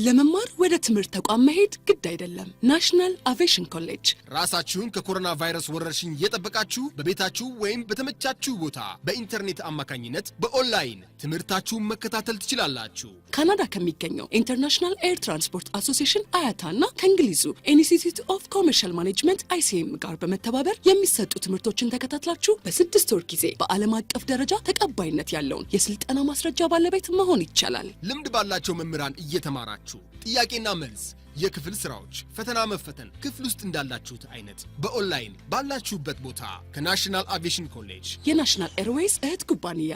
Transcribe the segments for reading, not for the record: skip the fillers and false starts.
ለመማር ወደ ትምህርት ተቋም መሄድ ግድ አይደለም። ናሽናል አቪዬሽን ኮሌጅ ራሳችሁን ከኮሮና ቫይረስ ወረርሽኝ እየጠበቃችሁ በቤታችሁ ወይም በተመቻችሁ ቦታ በኢንተርኔት አማካኝነት በኦንላይን ትምህርታችሁን መከታተል ትችላላችሁ። ካናዳ ከሚገኘው ኢንተርናሽናል ኤር ትራንስፖርት አሶሲዬሽን አያታና ከእንግሊዙ ኢንስቲትዩት ኦፍ ኮመርሻል ማኔጅመንት ICM ጋር በመተባበር የሚሰጡ ትምህርቶችን ተከታትላችሁ በ6 ወር ጊዜ በዓለም አቀፍ ደረጃ ተቀባይነት ያለውን የስልጠና ማስረጃ ባለቤት መሆን ይቻላል። ልምድ ባላቸው መምህራን እየተማራችሁ ጥያቄና መልስ፣ የክፍል ስራዎች፣ ፈተና መፈተን ክፍል ውስጥ እንዳላችሁት አይነት በኦንላይን ባላችሁበት ቦታ ከናሽናል አቪዬሽን ኮሌጅ የናሽናል ኤርዌይስ እህት ኩባንያ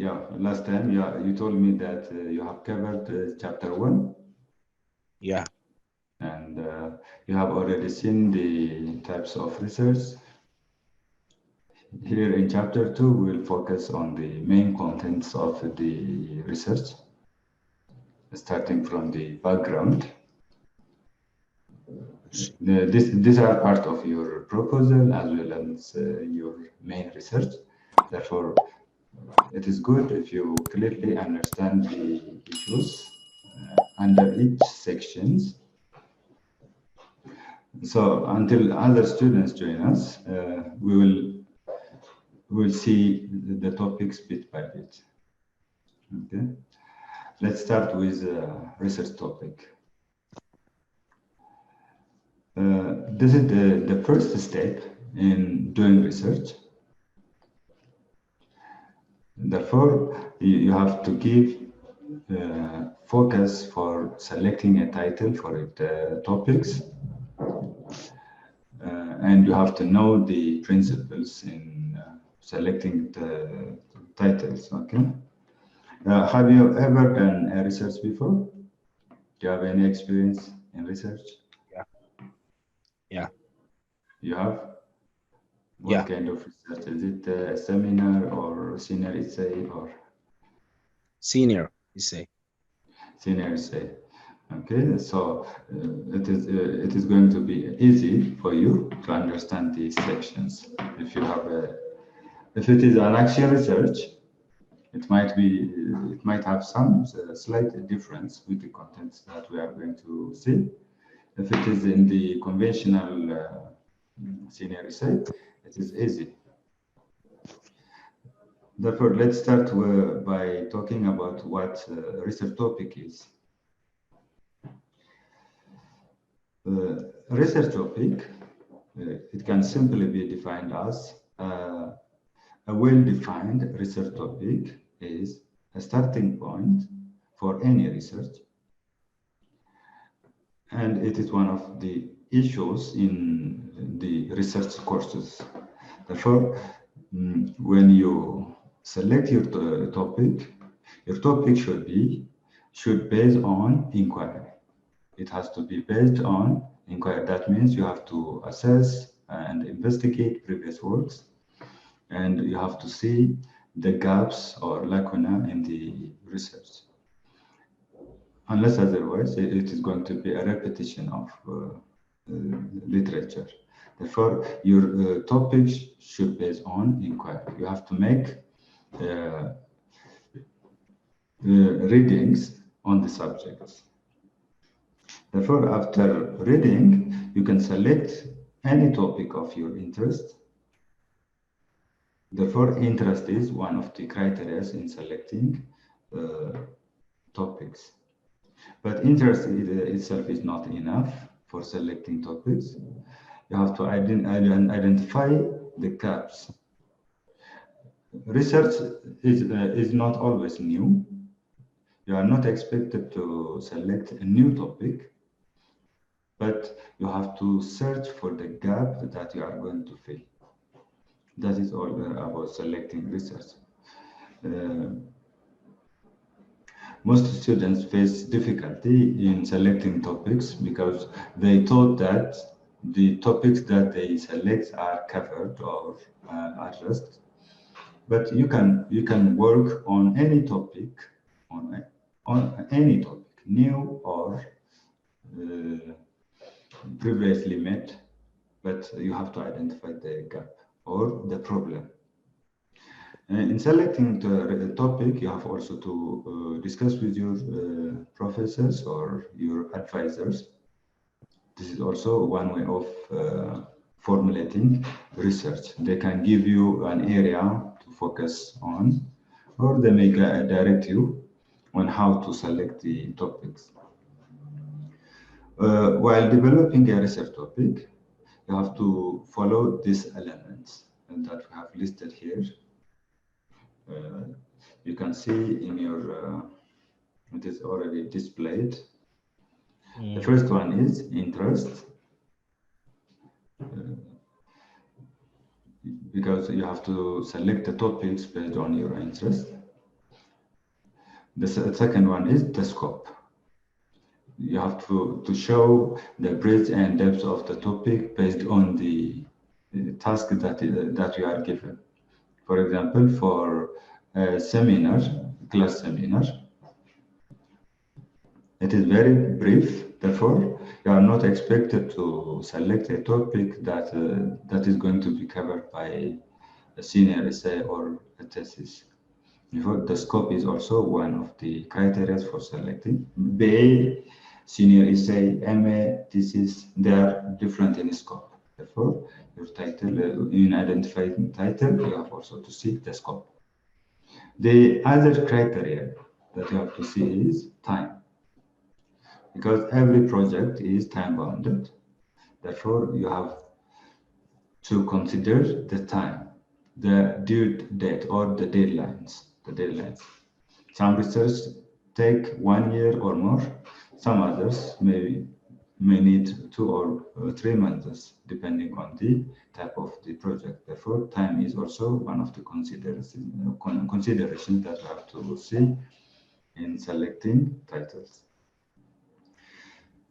Yeah, last time you told me that you have covered chapter 1. Yeah. And you have already seen the types of research. Here in chapter 2, we will focus on the main contents of the research, starting from the background. These are part of your proposal as well as your main research. Therefore, it is good if you clearly understand the issues under each sections. So until other students join us, we will see the topics bit by bit. Okay, let's start with research topic. This is the first step in doing research. Therefore, you have to give focus for selecting a title for topics. And you have to know the principles in selecting the titles, okay? Have you ever done a research before? Do you have any experience in research? Yeah. You have? What kind of research? Is it a seminar or senior essay or? Senior essay. Senior essay. Okay, so it is going to be easy for you to understand these sections. If it is an action research, it might have some slight difference with the contents that we are going to see. If it is in the conventional senior essay, it is easy. Therefore, let's start by talking about what research topic is. Research topic, it can simply be defined as a well-defined research topic is a starting point for any research, and it is one of the issues in the research courses. Therefore, when you select your topic should base on inquiry. It has to be based on inquiry. That means you have to assess and investigate previous works, and you have to see the gaps or lacuna in the research. Unless otherwise, it is going to be a repetition of literature. Therefore, your topic should base on inquiry. You have to make readings on the subjects. Therefore, after reading, you can select any topic of your interest. Therefore, interest is one of the criteria in selecting topics. But interest itself is not enough for selecting topics. You have to identify the gaps. Research is not always new. You are not expected to select a new topic, but you have to search for the gap that you are going to fill. That is all about selecting research. Most students face difficulty in selecting topics because they thought that the topics that they select are covered or addressed. But you can work on any topic, new or previously met but you have to identify the gap or the problem. In selecting the topic, you have also to discuss with your professors or your advisors. This is also one way of formulating research. They can give you an area to focus on, or they may direct you on how to select the topics. While developing a research topic, you have to follow these elements that we have listed here. You can see in your, it is already displayed. The first one is interest, because you have to select the topics based on your interest. The second one is the scope. You have to show the breadth and depth of the topic based on the task that you are given. For example, for a seminar, class seminar, it is very brief. Therefore, you are not expected to select a topic that is going to be covered by a senior essay or a thesis. Therefore, the scope is also one of the criteria for selecting. BA, senior essay, MA, thesis, they are different in scope. Therefore, your title, in identifying title, you have also to see the scope. The other criteria that you have to see is time, because every project is time bounded. Therefore, you have to consider the time, the due date or the deadlines. Some research take 1 year or more. Some others may need 2 or 3 months, depending on the type of the project. Therefore, time is also one of the considerations that you have to see in selecting titles.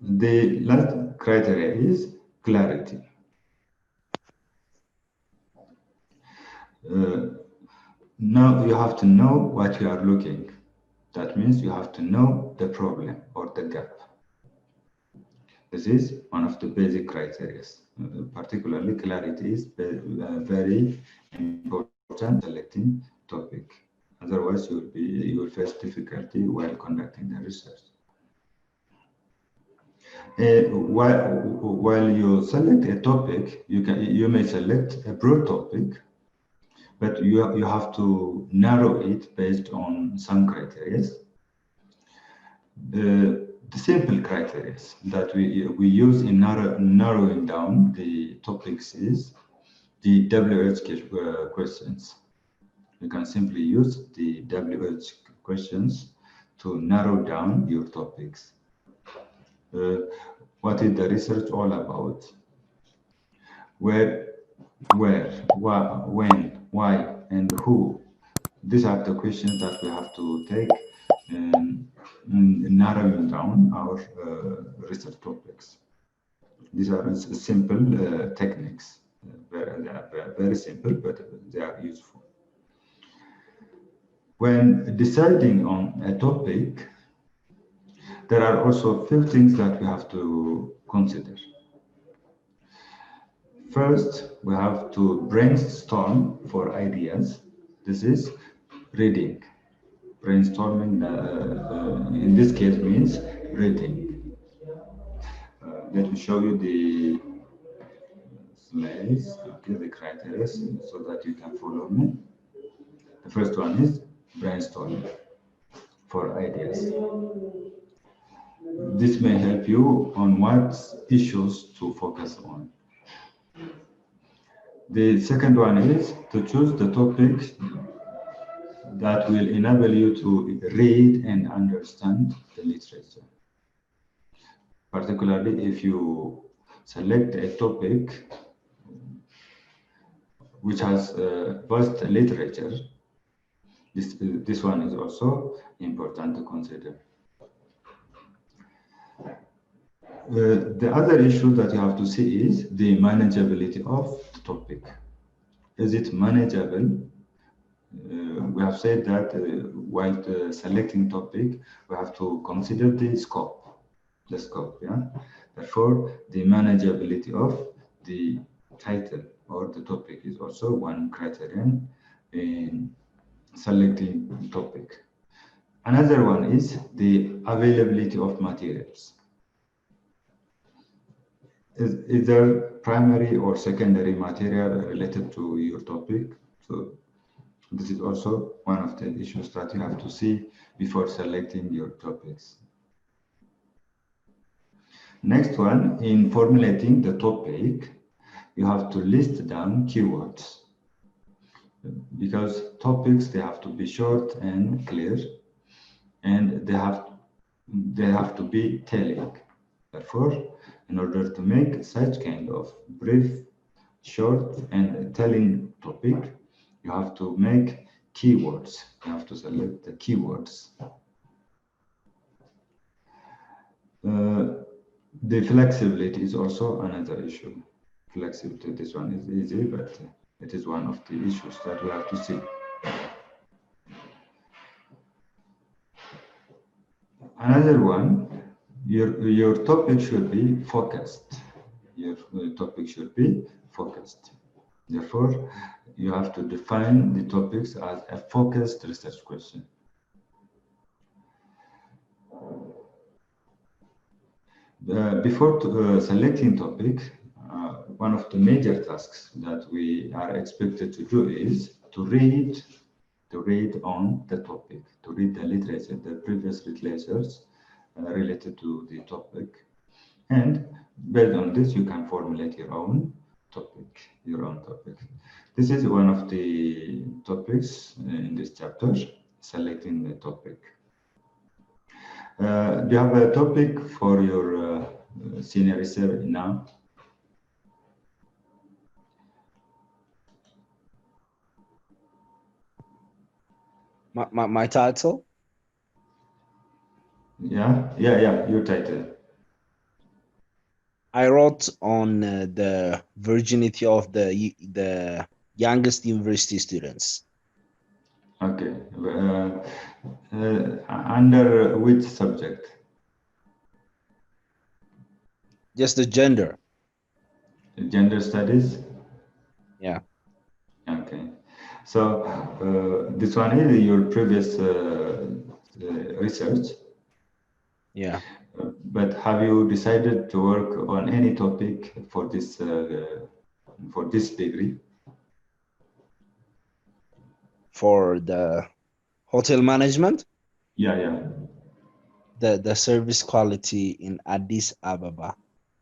The last criteria is clarity. Now you have to know what you are looking. That means you have to know the problem or the gap. This is one of the basic criteria. Particularly, clarity is very important selecting topic. Otherwise, you will face difficulty while conducting the research. While you select a topic, you may select a broad topic, but you have to narrow it based on some criteria. The simple criteria that we use in narrowing down the topics is the WH questions. You can simply use the WH questions to narrow down your topics. What is the research all about? Where, when, why, and who? These are the questions that we have to take in narrowing down our research topics. These are simple techniques. They are very simple, but they are useful. When deciding on a topic, there are also a few things that we have to consider. First, we have to brainstorm for ideas. This is reading. Brainstorming, in this case, means reading. Let me show you the slides, okay, the criteria, so that you can follow me. The first one is brainstorming for ideas. This may help you on what issues to focus on. The second one is to choose the topic that will enable you to read and understand the literature. Particularly if you select a topic which has vast literature, this one is also important to consider. The other issue that you have to see is the manageability of the topic. Is it manageable? We have said that while selecting topic, we have to consider the scope. Yeah. Therefore, the manageability of the title or the topic is also one criterion in selecting the topic. Another one is the availability of materials. Is there primary or secondary material related to your topic? So this is also one of the issues that you have to see before selecting your topics. Next one, in formulating the topic, you have to list down keywords, because topics, they have to be short and clear, and they have to be telling. Therefore, in order to make such kind of brief, short, and telling topic, you have to make keywords. You have to select the keywords. The flexibility is also another issue. Flexibility, this one is easy, but it is one of the issues that we have to see. Another one, your topic should be focused. Your topic should be focused. Therefore, you have to define the topics as a focused research question. Before selecting topic, one of the major tasks that we are expected to do is to read on the topic, to read the literature, the previous literatures related to the topic. And based on this, you can formulate your own topic, This is one of the topics in this chapter, selecting the topic. Do you have a topic for your senior research now? My title? Yeah, your title. I wrote on the virginity of the youngest university students. Okay. Under which subject? Just the gender. Gender studies? Yeah. Okay. So this one is your previous research. Yeah. But have you decided to work on any topic for this degree? For the hotel management? Yeah. The service quality in Addis Ababa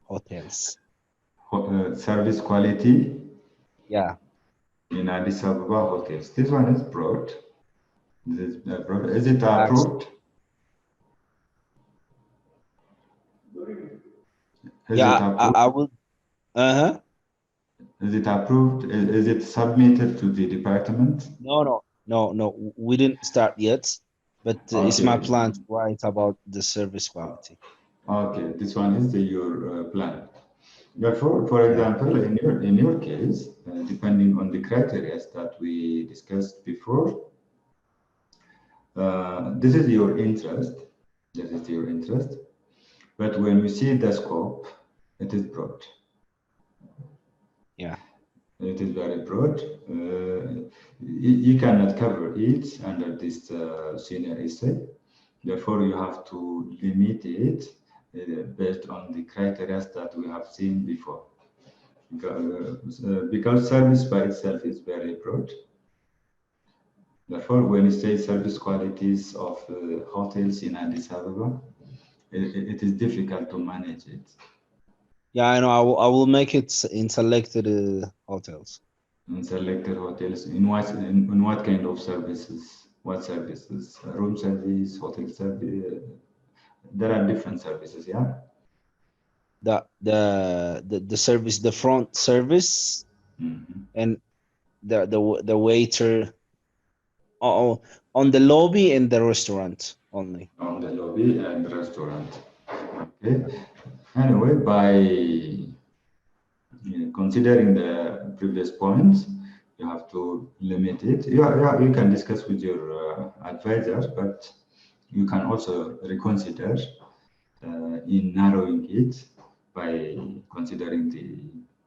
hotels. Service quality? Yeah. In Addis Ababa hotels. This one is broad. This is broad. Is it approved? I will. Is it approved? Is it submitted to the department? No. We didn't start yet, but it's my plan to write about the service quality. Okay, this one is your plan. Therefore, for example, in your case, depending on the criteria that we discussed before, this is your interest. But when we see the scope, it is broad. Yeah. It is very broad. You cannot cover it under this senior essay. Therefore, you have to limit it based on the criteria that we have seen before. Because service by itself is very broad. Therefore, when you say service qualities of hotels in Addis Ababa, it is difficult to manage it. Yeah, I know. I will make it in selected hotels. In selected hotels, in what kind of services? What services? Room service, hotel service. There are different services, yeah. The service, the front service, and the waiter. On the lobby and the restaurant only. On the lobby and the restaurant. Okay. Anyway, by considering the previous points, you have to limit it. You can discuss with your advisor, but you can also reconsider in narrowing it by considering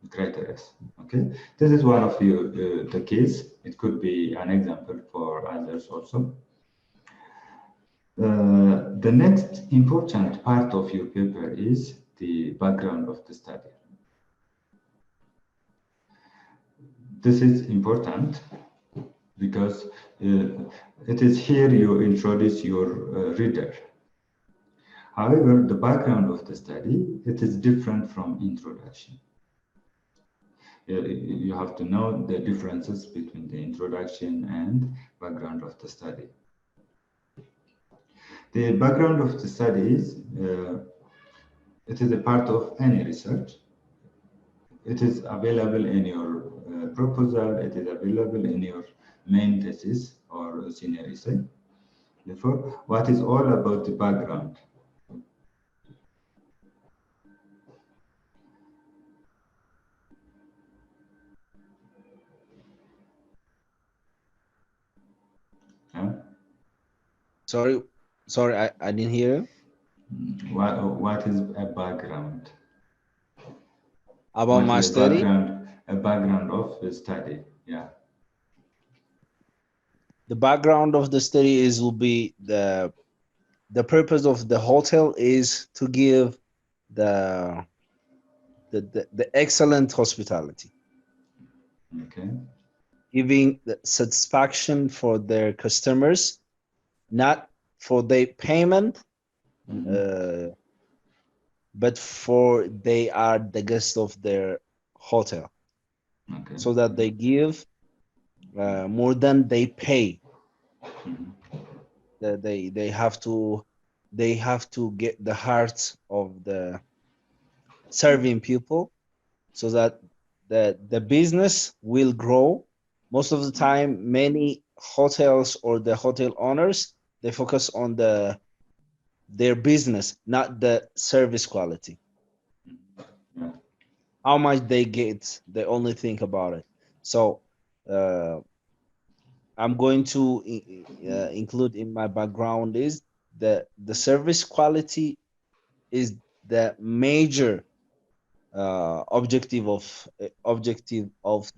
criteria. Okay, this is one of the case. It could be an example for others also. The next important part of your paper is the background of the study. This is important because it is here you introduce your reader. However, the background of the study, it is different from introduction. You have to know the differences between the introduction and background of the study. The background of the study is, it is a part of any research. It is available in your proposal, it is available in your main thesis or senior essay. Therefore, what is all about the background? Sorry, I didn't hear you. What is a background? About my study? A background of the study, yeah. The background of the study will be the purpose of the hotel is to give the excellent hospitality. Okay. Giving the satisfaction for their customers, not for their payment, but for they are the guest of their hotel. Okay. So that they give more than they pay. They have to get the hearts of the serving people, so that the business will grow. Most of the time, many hotels or the hotel owners, they focus on their business, not the service quality. How much they get, they only think about it. So I'm going to include in my background is the service quality is the major objective of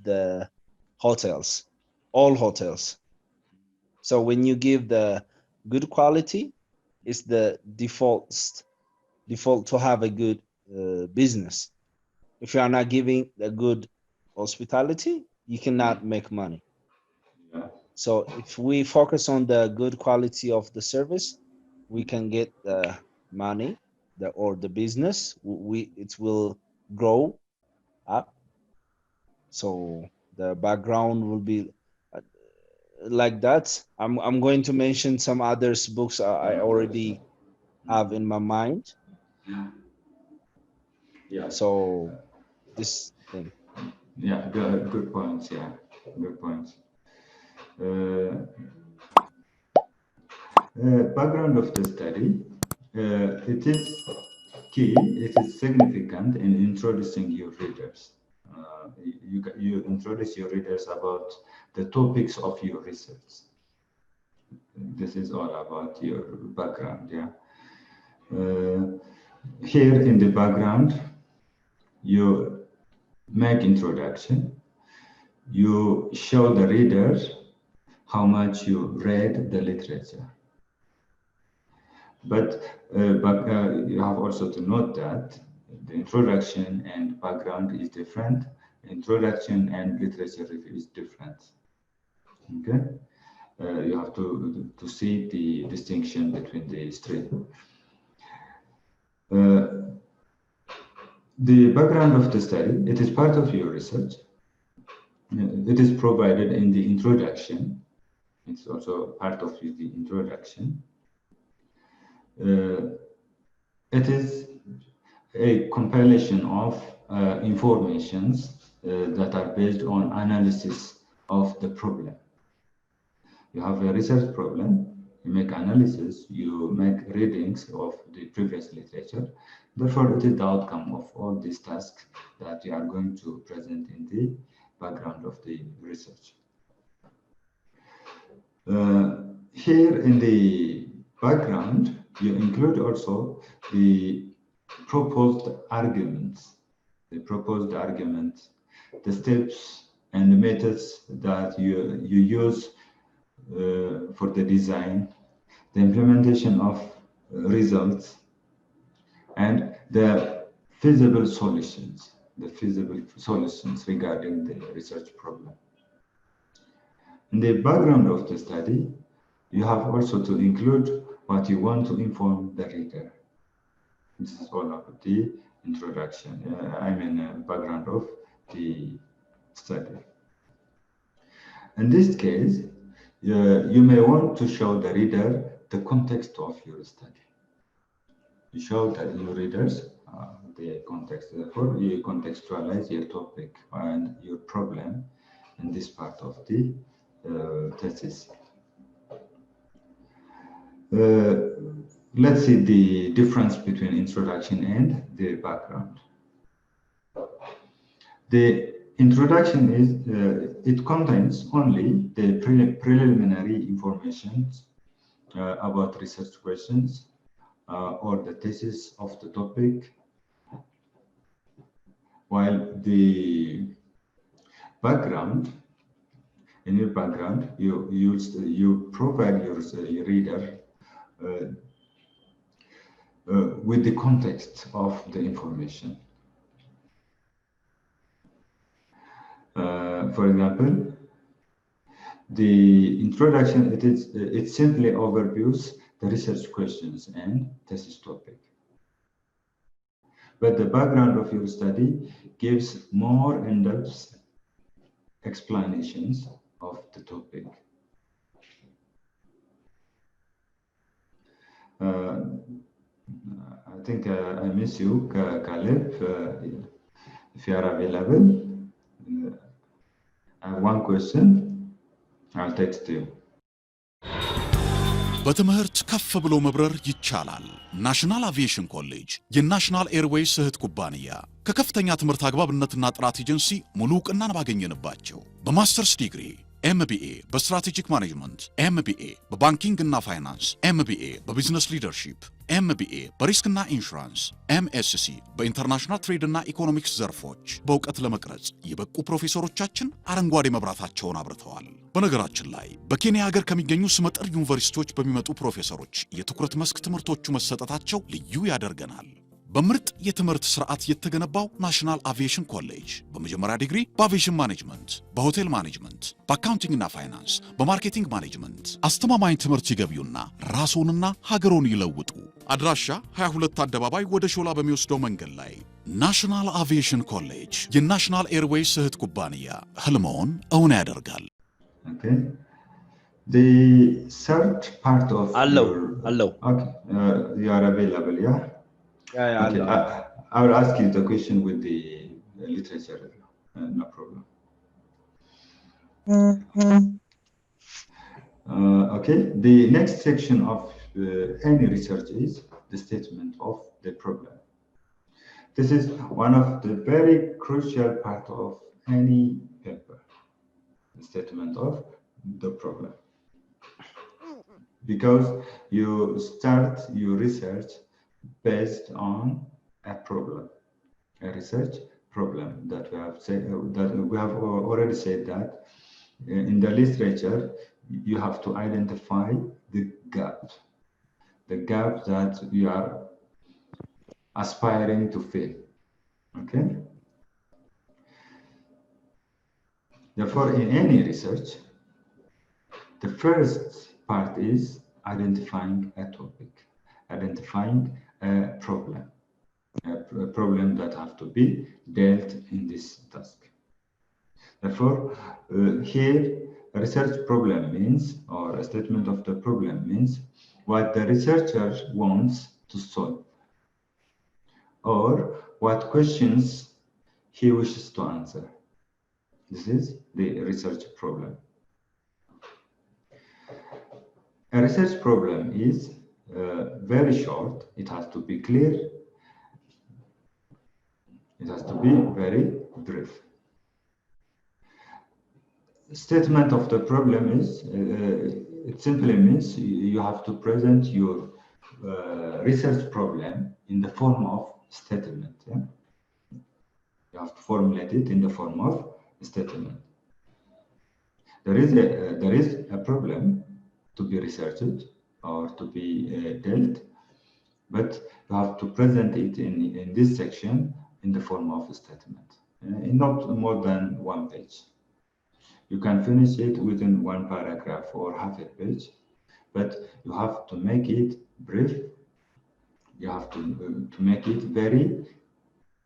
the hotels, all hotels. So when you give the good quality, it's the default to have a good business. If you are not giving a good hospitality, you cannot make money. So if we focus on the good quality of the service, we can get the money, or the business. It will grow up. So the background will be like that. I'm going to mention some others books I already have in my mind. Yeah. So this thing. Yeah, good points. Yeah, good points. Background of the study. It is key. It is significant in introducing your readers. You introduce your readers about the topics of your research. This is all about your background. Yeah. Here in the background, you make introduction. You show the reader how much you read the literature. But you have also to note that the introduction and background is different. Introduction and literature review is different. Okay, you have to see the distinction between these three. The background of the study, it is part of your research. It is provided in the introduction. It's also part of the introduction. It is a compilation of informations that are based on analysis of the problem. You have a research problem, you make analysis, you make readings of the previous literature. Therefore, it is the outcome of all these tasks that you are going to present in the background of the research. Here in the background, you include also the proposed arguments. the proposed argument, the steps and the methods that you use for the design, the implementation of results, and the feasible solutions regarding the research problem. In the background of the study, you have also to include what you want to inform the reader. This is all about the introduction, background of the study. In this case, you may want to show the reader the context of your study. You show that your readers the context, therefore you contextualize your topic and your problem in this part of the thesis. Let's see the difference between introduction and the background. The introduction is, it contains only the preliminary information about research questions or the thesis of the topic, while the background, in your background, you provide your reader with the context of the information. For example, the introduction, it simply overviews the research questions and thesis topic. But the background of your study gives more in-depth explanations of the topic. I think I miss you, Caleb, if you are available. I have one question. I'll text you. በትምህርት ከፍ ብሎ መብረር ይቻላል። ናሽናል አቪዬሽን ኮሌጅ የናሽናል ኤርዌይስ እህት ኩባንያ ከከፍተኛ ትምህርት አግባብነትና ጥራት ኤጀንሲ ሙሉ ዕውቅናን ባገኘንባቸው በማስተርስ ዲግሪ ኤምቢኤ በስትራቴጂክ ማኔጅመንት፣ ኤምቢኤ በባንኪንግ እና ፋይናንስ፣ ኤምቢኤ በቢዝነስ ሊደርሺፕ፣ ኤምቢኤ በሪስክና ኢንሹራንስ፣ ኤምኤስሲ በኢንተርናሽናል ትሬድ እና ኢኮኖሚክስ ዘርፎች በእውቀት ለመቅረጽ የበቁ ፕሮፌሰሮቻችን አረንጓዴ መብራታቸውን አብርተዋል። በነገራችን ላይ በኬንያ ሀገር ከሚገኙ ስመጥር ዩኒቨርሲቲዎች በሚመጡ ፕሮፌሰሮች የትኩረት መስክ ትምህርቶቹ መሰጠታቸው ልዩ ያደርገናል። በምርጥ የትምህርት ስርዓት የተገነባው ናሽናል አቪዬሽን ኮሌጅ በመጀመሪያ ዲግሪ በአቪዬሽን ማኔጅመንት፣ በሆቴል ማኔጅመንት፣ በአካውንቲንግ እና ፋይናንስ፣ በማርኬቲንግ ማኔጅመንት አስተማማኝ ትምህርት ይገቢውና ራስዎንና ሀገሮን ይለውጡ። አድራሻ 22 አደባባይ ወደ ሾላ በሚወስደው መንገድ ላይ ናሽናል አቪዬሽን ኮሌጅ የናሽናል ኤርዌይስ እህት ኩባንያ ህልሞን እውን ያደርጋል። Okay. The third part of Hello. Okay. You are available, yeah? Yeah, okay. I will ask you the question with the literature. No problem. Okay. The next section of any research is the statement of the problem. This is one of the very crucial part of any paper. Statement of the problem, because you start your research based on a problem, a research problem that we have said, that we have already said that in the literature you have to identify the gap that you are aspiring to fill. Okay. Therefore, in any research, the first part is identifying a topic, identifying a problem that have to be dealt in this task. Therefore, here, a research problem means, or a statement of the problem means, what the researcher wants to solve, or what questions he wishes to answer. This is the research problem. A research problem is very short. It has to be clear. It has to be very brief. Statement of the problem is, it simply means you have to present your research problem in the form of statement. Yeah? You have to formulate it in the form of a statement. There is a problem to be researched or to be dealt, but you have to present it in this section in the form of a statement, in not more than one page. You can finish it within one paragraph or half a page, but you have to make it brief. You have to make it very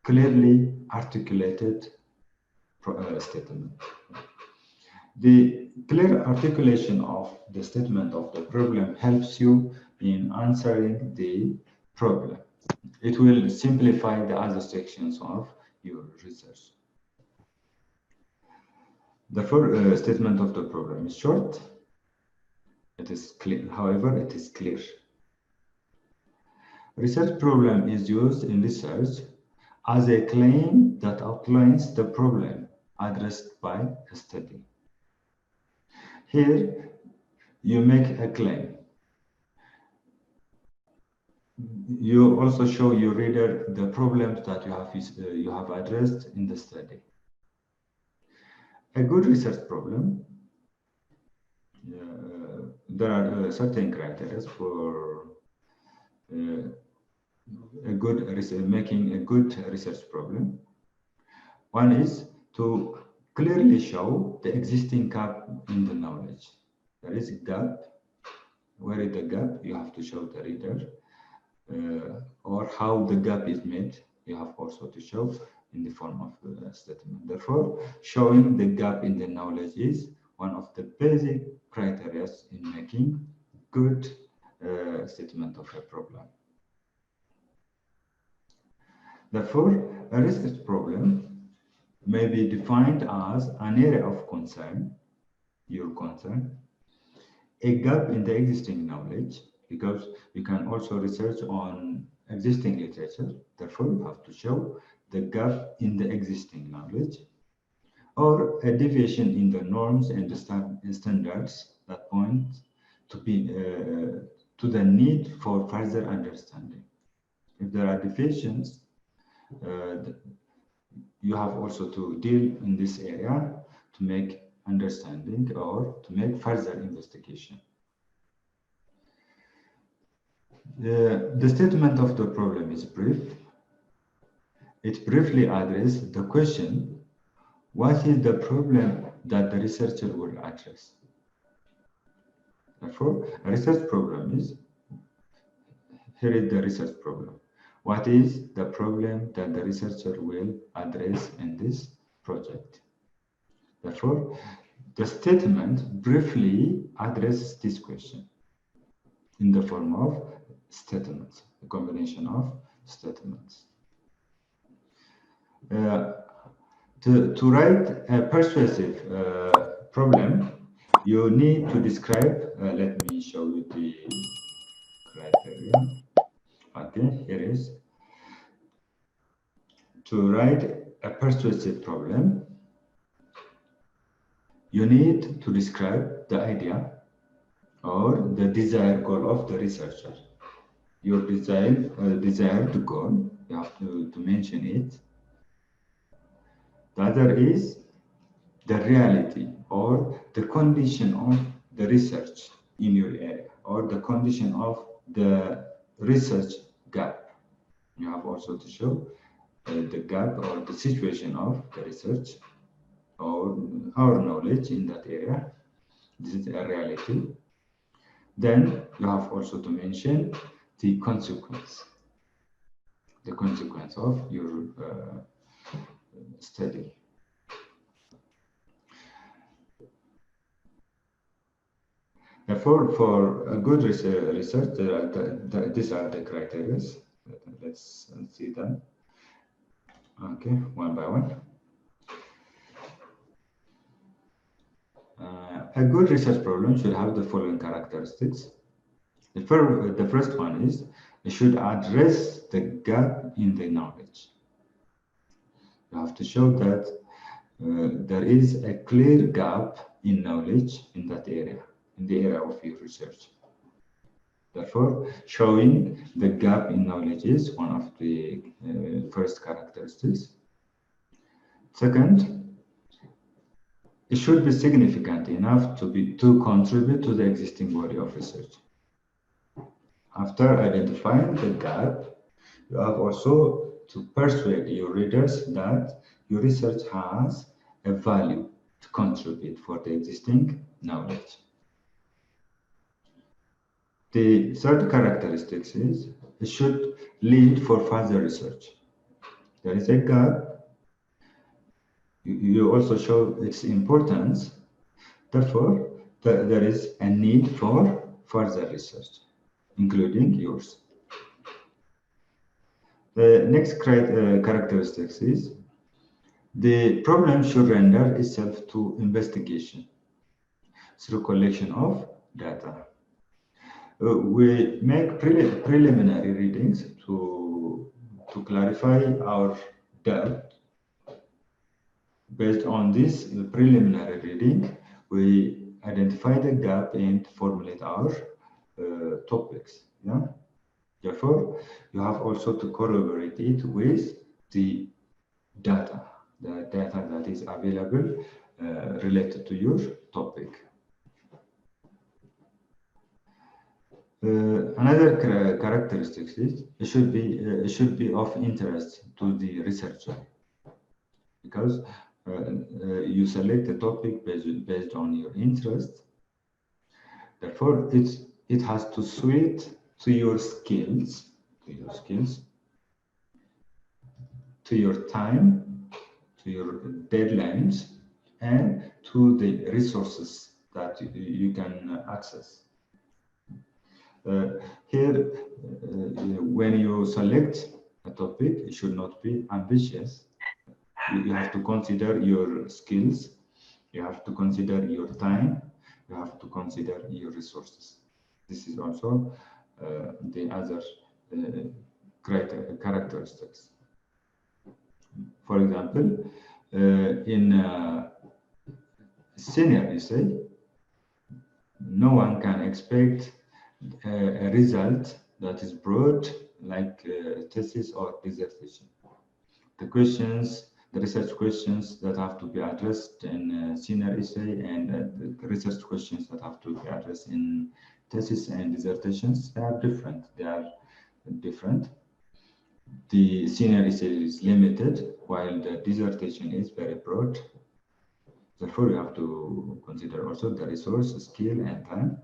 clearly articulated statement. The clear articulation of the statement of the problem helps you in answering the problem. It will simplify the other sections of your research. The first statement of the problem is short. It is clear. However, it is clear. Research problem is used in research as a claim that outlines the problem addressed by a study. Here, you make a claim. You also show your reader the problems that you have addressed in the study. A good research problem, there are certain criteria for making a good research problem. One is to clearly show the existing gap in the knowledge. There is a gap. Where is the gap? You have to show the reader, or how the gap is made. You have also to show in the form of a statement. Therefore, showing the gap in the knowledge is one of the basic criteria in making good statement of a problem. Therefore, a research problem may be defined as an area of concern, your concern, a gap in the existing knowledge, because you can also research on existing literature. Therefore, you have to show the gap in the existing knowledge, or a deviation in the norms and the standards that point to the need for further understanding. If there are deviations, you have also to deal in this area to make understanding or to make further investigation. The statement of the problem is brief. It briefly addresses the question, what is the problem that the researcher will address? Therefore, a research problem is, here is the research problem. What is the problem that the researcher will address in this project? Therefore, the statement briefly addresses this question in the form of statements, a combination of statements. To write a persuasive problem, you need to describe, let me show you the criteria. Okay, here is. To write a persuasive problem, you need to describe the idea or the desired goal of the researcher. Your desired goal, you have to mention it. The other is the reality or the condition of the research in your area, or the condition of the research gap. You have also to show the gap or the situation of the research or our knowledge in that area. This is a reality. Then you have also to mention the consequence of your study. Therefore, for a good research, these are the criteria. Let's see them. Okay, one by one. A good research problem should have the following characteristics. The first one is it should address the gap in the knowledge. You have to show that there is a clear gap in knowledge in that area, in the area of your research. Therefore, showing the gap in knowledge is one of the first characteristics. Second, it should be significant enough to contribute to the existing body of research. After identifying the gap, you have also to persuade your readers that your research has a value to contribute for the existing knowledge. The third characteristic is it should lead for further research. There is a gap. You also show its importance. Therefore, there is a need for further research, including yours. The next characteristic is the problem should render itself to investigation through collection of data. We make preliminary readings to clarify our doubt. Based on this preliminary reading, we identify the gap and formulate our topics. Yeah? Therefore, you have also to corroborate it with the data that is available related to your topic. Another characteristic is it should be of interest to the researcher, because you select a topic based on your interest. Therefore, it has to suit to your skills, to your time, to your deadlines, and to the resources that you can access. Here, when you select a topic, it should not be ambitious. You have to consider your skills, you have to consider your time, you have to consider your resources. This is also the other characteristics. For example, in senior essay, no one can expect a result that is broad like thesis or dissertation. The research questions that have to be addressed in senior essay and the research questions that have to be addressed in thesis and dissertations, they are different. The senior essay is limited, while the dissertation is very broad. Therefore, you have to consider also the resource, skill, and time.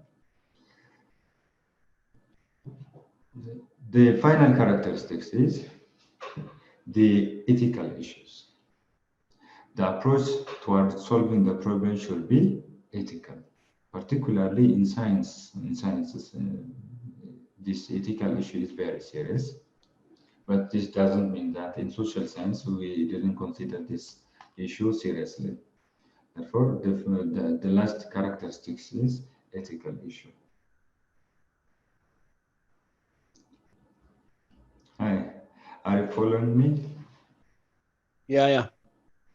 The final characteristics is the ethical issues. The approach toward solving the problem should be ethical, particularly in science. In sciences, this ethical issue is very serious. But this doesn't mean that in social science we didn't consider this issue seriously. Therefore, the last characteristics is ethical issue. Hi, are you following me? Yeah.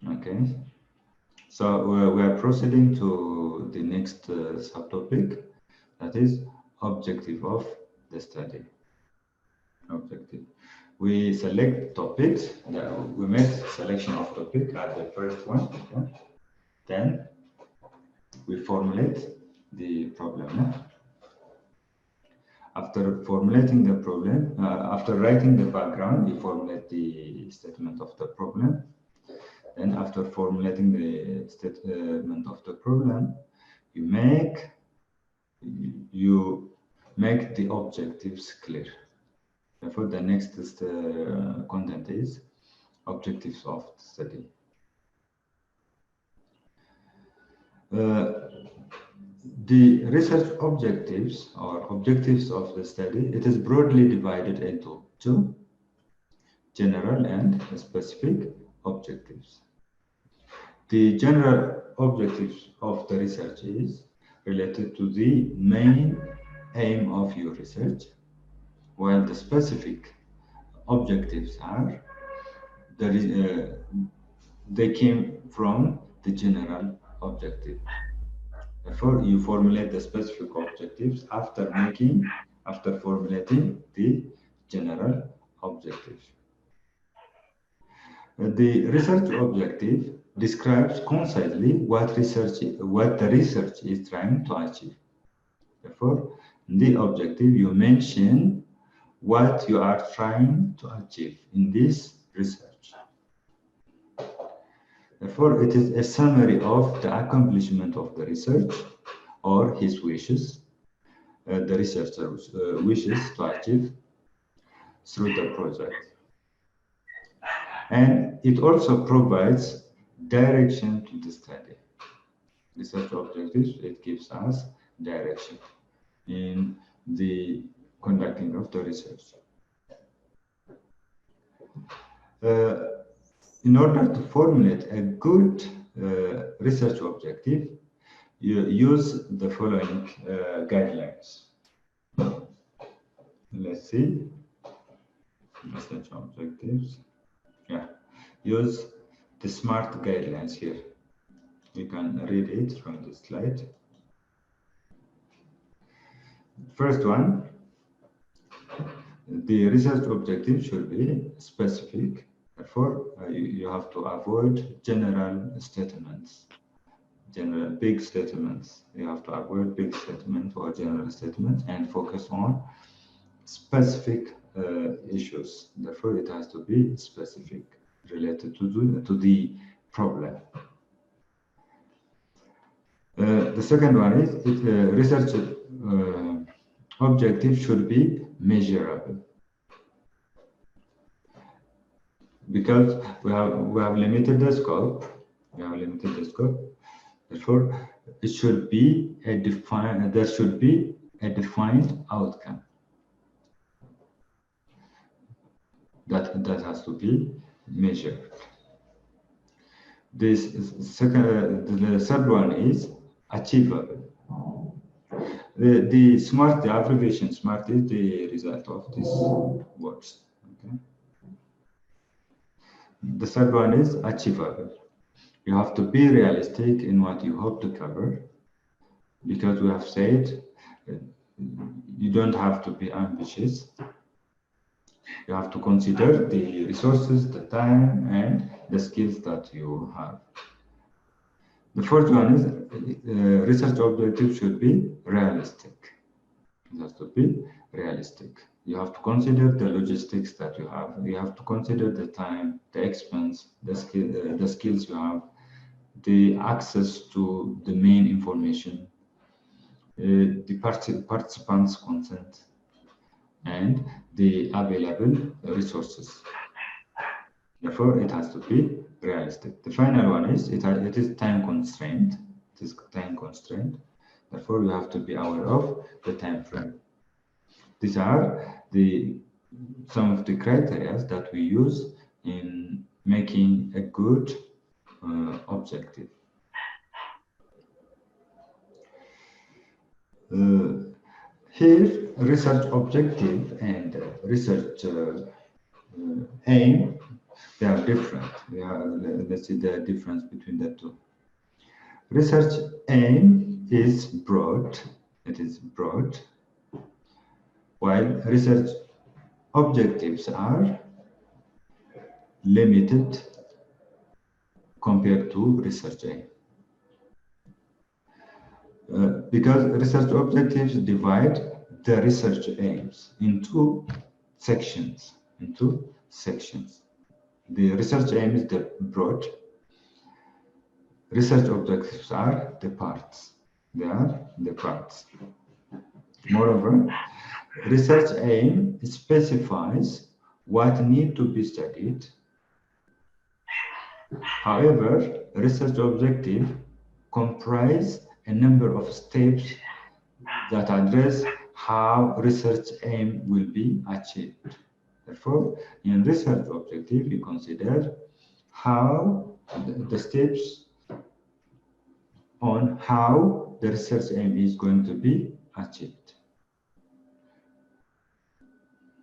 Okay. So we are proceeding to the next subtopic, that is objective of the study. Objective. We select topics. We make selection of topic at the first one. Okay? Then we formulate the problem. After formulating the problem, after writing the background, we formulate the statement of the problem. Then after formulating the statement of the problem, you make the objectives clear. Therefore, the next content is objectives of the study. The research objectives or objectives of the study, it is broadly divided into two: general and specific objectives. The general objectives of the research is related to the main aim of your research, while the specific objectives are they came from the general objective. Therefore, you formulate the specific objectives after formulating the general objectives. The research objective describes concisely what the research is trying to achieve. Therefore, in the objective, you mention what you are trying to achieve in this research. Therefore, it is a summary of the accomplishment of the research or his wishes, the researcher wishes to achieve through the project. And it also provides direction to the study. Research objectives, it gives us direction in the conducting of the research. In order to formulate a good research objective, you use the following guidelines. Let's see, research objectives. Yeah, use the SMART guidelines here. You can read it from the slide. First one, the research objective should be specific. Therefore, you have to avoid general statements, big statements. You have to avoid big statements or general statements and focus on specific issues. Therefore, it has to be specific, related to the problem. The second one is research objective should be measurable, because we have limited the scope. Therefore, it should be there should be a defined outcome. That has to be measured. The third one is achievable. The SMART, the abbreviation SMART, is the result of these words. Okay. The third one is achievable. You have to be realistic in what you hope to cover, because we have said you don't have to be ambitious. You have to consider the resources, the time, and the skills that you have. The fourth one is research objective should be realistic. It has to be realistic. You have to consider the logistics that you have. You have to consider the time, the expense, the skills you have, the access to the main information, the participants' consent, and the available resources. Therefore, it has to be realistic. The final one is it is time constrained. It is time constrained. Therefore, you have to be aware of the time frame. These are some of the criteria that we use in making a good objective. Here, research objective and research aim, they are different. Let's see the difference between the two. Research aim is broad. It is broad, while research objectives are limited compared to research aim. Because research objectives divide the research aims into sections. The research aim is the broad. Research objectives are the parts. They are the parts. Moreover, research aim specifies what need to be studied. However, research objective comprise a number of steps that address how research aim will be achieved. Therefore, in research objective, you consider how the steps on how the research aim is going to be achieved.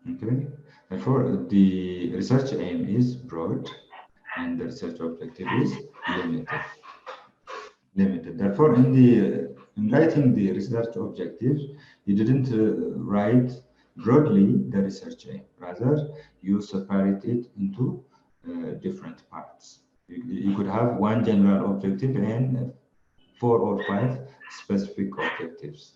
Okay. Therefore, the research aim is broad and the research objective is limited. Therefore, in writing the research objectives, you didn't write broadly the research aim. Rather, you separate it into different parts. You could have one general objective and 4 or 5 specific objectives.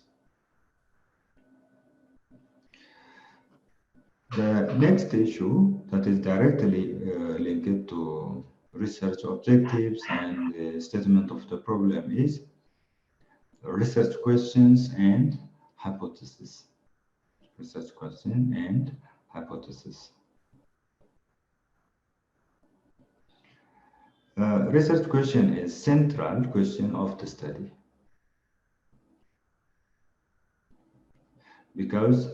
The next issue that is directly linked to research objectives and the statement of the problem is research questions and hypothesis. Research question and hypothesis. Research question is central question of the study because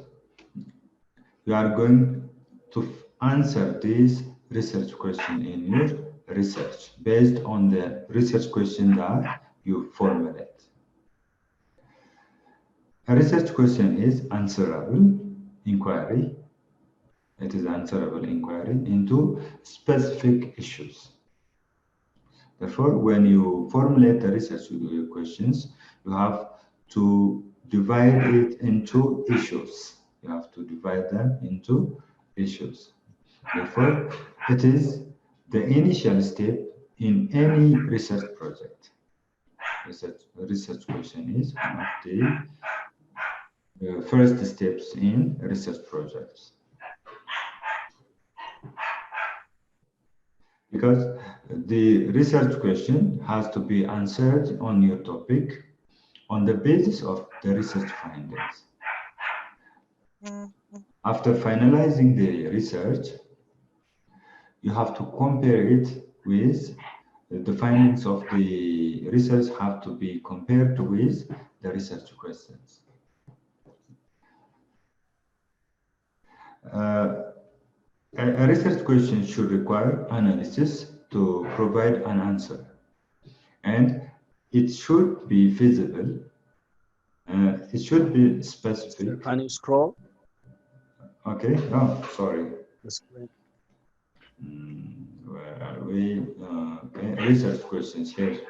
you are going to answer this research question in your research based on the research question that you formulate. A research question is answerable inquiry. It is answerable inquiry into specific issues. Therefore, when you formulate the research questions, you have to divide it into issues. You have to divide them into issues. Therefore, it is the initial step in any research project. Research question is one of the first steps in research projects. Because the research question has to be answered on your topic on the basis of the research findings. After finalizing the research, you have to compare it with the findings of the research have to be compared with the research questions. A research question should require analysis to provide an answer, and it should be feasible. It should be specific. Can you scroll? Okay. Oh, sorry. The screen. Where are we? Okay. Research questions here.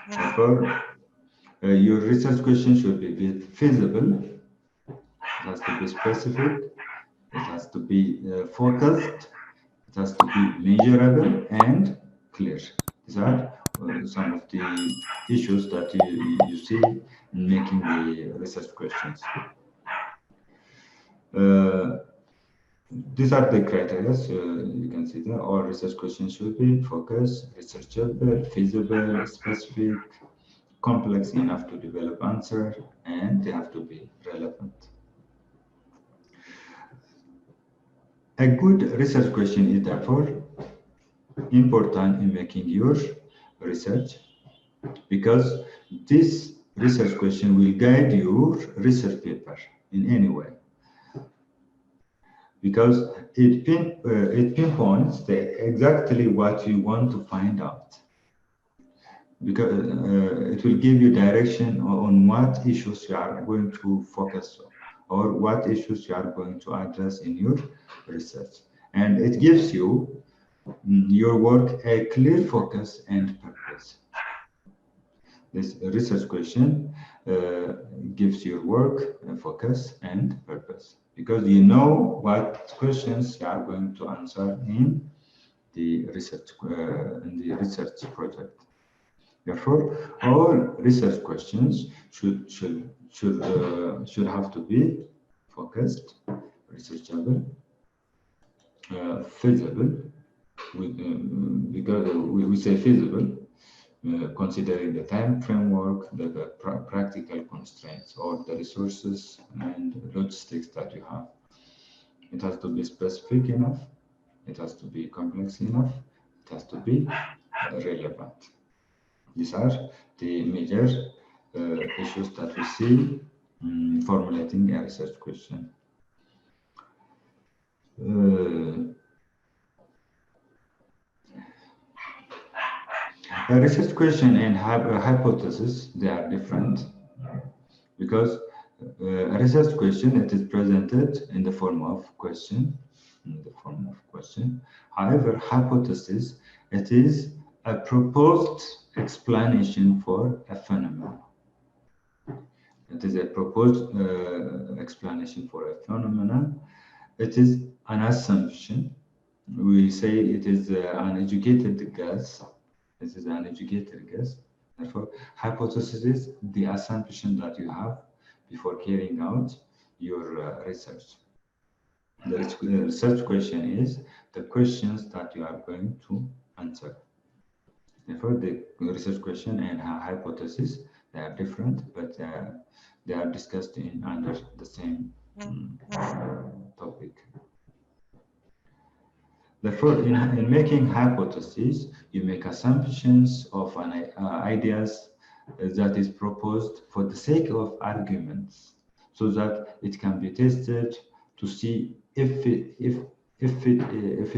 Therefore, your research question should be feasible. It has to be specific. It has to be focused. It has to be measurable and clear. These are some of the issues that you see in making the research questions. These are the criteria. You can see that all research questions should be focused, researchable, feasible, specific, complex enough to develop answer, and they have to be relevant. A good research question is therefore important in making your research because this research question will guide your research paper in any way. Because it pinpoints exactly what you want to find out. Because it will give you direction on what issues you are going to focus on, or what issues you are going to address in your research. And it gives you, your work, a clear focus and purpose. This research question gives your work a focus and purpose, because you know what questions you are going to answer in the research project. Therefore, all research questions should have to be focused, researchable, feasible. Because we say feasible, considering the time framework, the practical constraints, or the resources and logistics that you have. It has to be specific enough. It has to be complex enough. It has to be relevant. These are the major issues that we see formulating a research question. A research question and a hypothesis, they are different because a research question, it is presented in the form of question. However, hypothesis, it is a proposed explanation for a phenomenon. It is a proposed explanation for a phenomenon it is an assumption. We say it is an educated guess. This is an educated guess. Therefore, hypothesis is the assumption that you have before carrying out your research. The research question is the questions that you are going to answer. Therefore, the research question and hypothesis, they are different, but they are discussed under the same topic. Therefore, in making hypotheses, you make assumptions of ideas that is proposed for the sake of arguments, so that it can be tested to see if it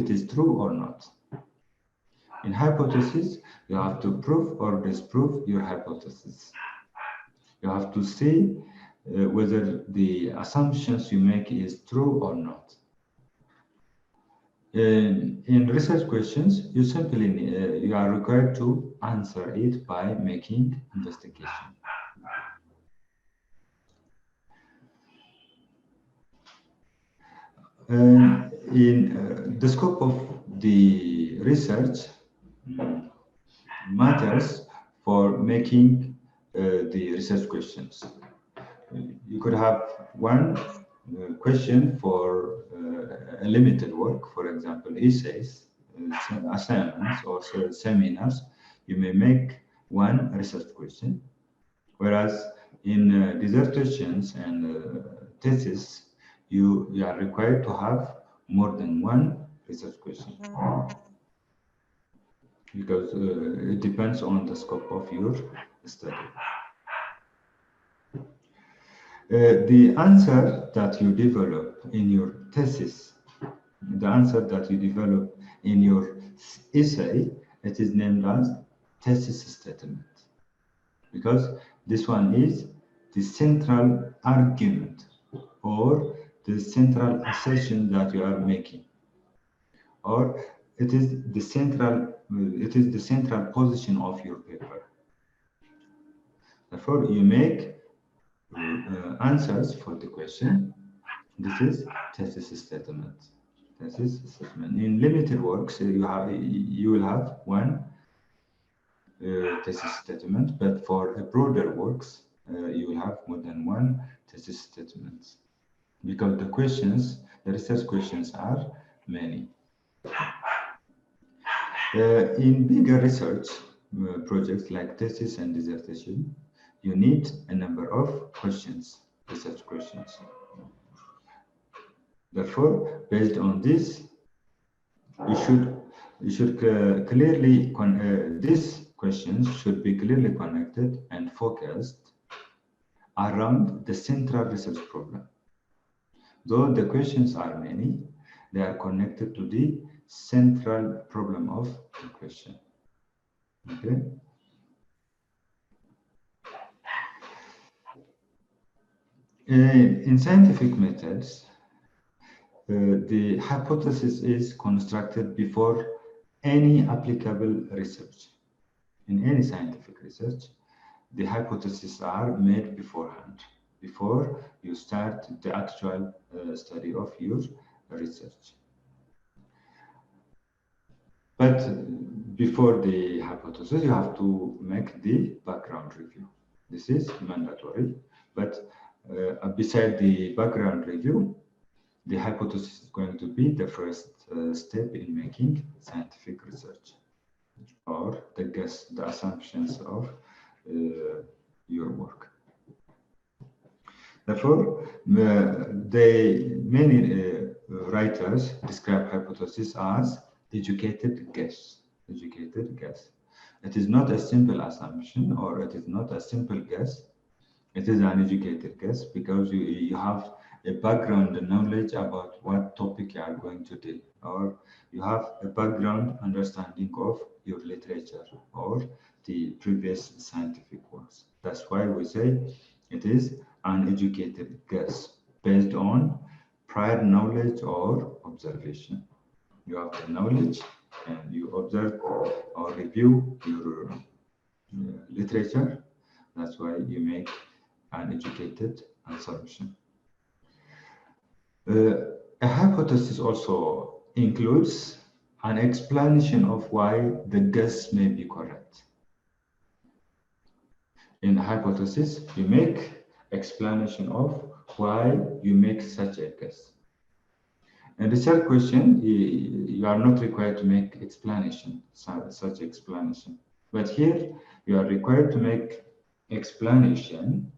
is true or not. In hypothesis, you have to prove or disprove your hypothesis. You have to see whether the assumptions you make is true or not. In research questions, you simply you are required to answer it by making investigation. In the scope of the research matters for making the research questions. You could have one question for a limited work, for example, essays, assignments, or seminars. You may make one research question, whereas in dissertations and thesis, you are required to have more than one research question, because it depends on the scope of your study. The answer that you develop in your thesis, the answer that you develop in your essay, it is named as thesis statement, because this one is the central argument or the central assertion that you are making, or it is the central position of your paper. Therefore, you make answers for the question. This is thesis statement. Thesis statement. In limited works, you will have one thesis statement, but for broader works, you will have more than one thesis statement, because the research questions are many. In bigger research projects like thesis and dissertation, you need a number of questions, research questions. Therefore, based on this, you should clearly these questions should be clearly connected and focused around the central research problem. Though the questions are many, they are connected to the central problem of the question. Okay. In scientific methods, the hypothesis is constructed before any applicable research. In any scientific research, the hypotheses are made beforehand, before you start the actual study of your research. But before the hypothesis, you have to make the background review. This is mandatory, but beside the background review, the hypothesis is going to be the first step in making scientific research, or the assumptions of your work. Therefore, many writers describe hypothesis as educated guess. Educated guess. It is not a simple assumption, or it is not a simple guess. It is an educated guess, because you have a background knowledge about what topic you are going to deal, or you have a background understanding of your literature or the previous scientific works. That's why we say it is an educated guess based on prior knowledge or observation. You have the knowledge and you observe or review your literature. That's why you make an educated assumption. A hypothesis also includes an explanation of why the guess may be correct. In a hypothesis, you make explanation of why you make such a guess. In research question, you are not required to make explanation, such explanation. But here, you are required to make explanation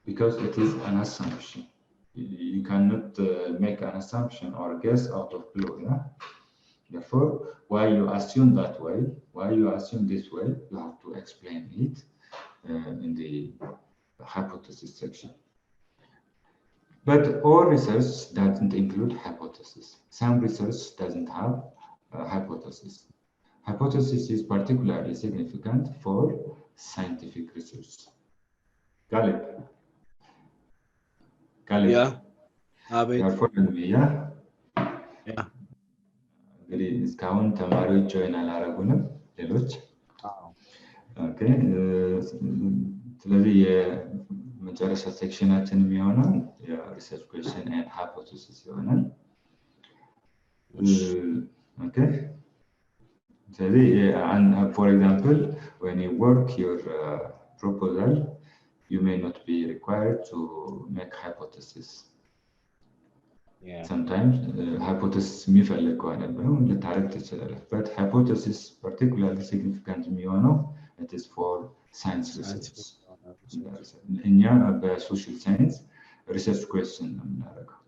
because it is an assumption. You cannot make an assumption or guess out of blue. Yeah? Therefore, why you assume that way, why you assume this way, you have to explain it in the hypothesis section. But all research doesn't include hypothesis. Some research doesn't have hypothesis. Hypothesis is particularly significant for scientific research. Galip. Yeah. You are following me, yeah? Yeah. እንግዲህ እስካሁን ተማሪዎች ጆይን አላረጉንም ሌሎች። ኦኬ ስለዚህ የመጨረሻ ሴክሽናችን የሚሆነው የሪሰርች ኩዌስችን ኤንድ ሃይፖቴሲስ ይሆናል። ኦኬ ስለዚህ for example when you work your proposal you may not be required to make hypothesis. Sometimes hypothesis የሚፈልግ ከሆነ ነው ልታረግ ትችላለህ። But hypothesis particularly significant የሚሆነው it is for science research. እኛ በሶሻል ሳይንስ ሪሰርች ኩዌስችን ነው የምናደርገው።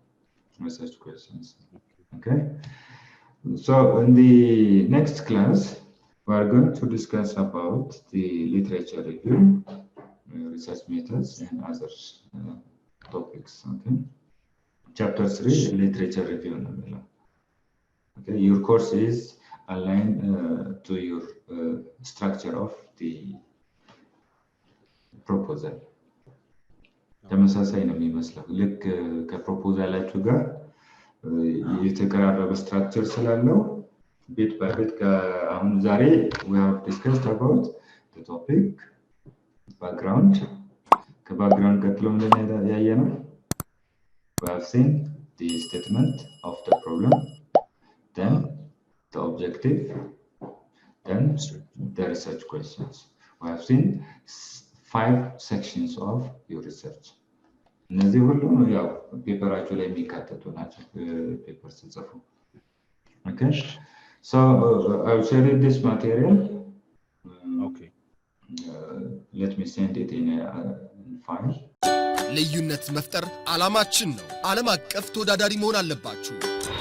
Research questions. Okay. So in the next class we are going to discuss about the literature review, research methods and other topics. Okay. Chapter 3 literature review. Okay, your course is aligned to your structure of the proposal. ተመሳሳይ ነው የሚመስለው ልክ ከፕሮፖዛላችሁ ጋር የተቀራረበ ስትራክቸር ስላለው ቤት በቤት አሁን ዛሬ we have discussed about the topic background ከባክግራውንድ ቀጥሎ ምንድነው ያየነው? We have seen the statement of the problem, then the objective, then the research questions. We have seen 5 sections of your research. እነዚህ ሁሉ ያው ፔፐራችሁ ላይ የሚካተቱ ናቸው ፔፐር ሲጽፉ። Okay, so I will share this material. Okay. Let me send it in a file. ልዩነት መፍጠር ዓላማችን ነው። ዓለም አቀፍ ተወዳዳሪ መሆን አለባችሁ።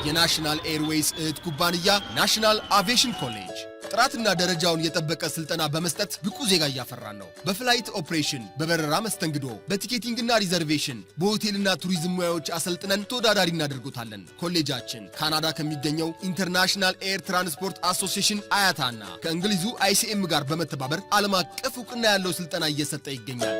የናሽናል ኤርዌይስ እህት ኩባንያ ናሽናል አቪዬሽን ኮሌጅ ጥራትና ደረጃውን የጠበቀ ስልጠና በመስጠት ብቁ ዜጋ እያፈራን ነው። በፍላይት ኦፕሬሽን፣ በበረራ መስተንግዶ፣ በቲኬቲንግና ሪዘርቬሽን፣ በሆቴልና ቱሪዝም ሙያዎች አሰልጥነን ተወዳዳሪ እናደርጎታለን። ኮሌጃችን ካናዳ ከሚገኘው ኢንተርናሽናል ኤር ትራንስፖርት አሶሲዬሽን አያታና ከእንግሊዙ ICM ጋር በመተባበር ዓለም አቀፍ ዕውቅና ያለው ስልጠና እየሰጠ ይገኛል።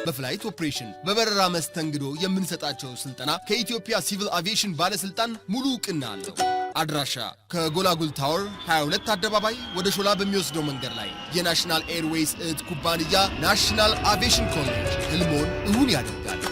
በፍላይት ኦፕሬሽን በበረራ መስተንግዶ የምንሰጣቸው ስልጠና ከኢትዮጵያ ሲቪል አቪዬሽን ባለስልጣን ሙሉ ዕውቅና አለው። አድራሻ ከጎላጉል ታወር 22 አደባባይ ወደ ሾላ በሚወስደው መንገድ ላይ የናሽናል ኤርዌይስ እህት ኩባንያ ናሽናል አቪዬሽን ኮሌጅ ህልሞን እውን ያደርጋል።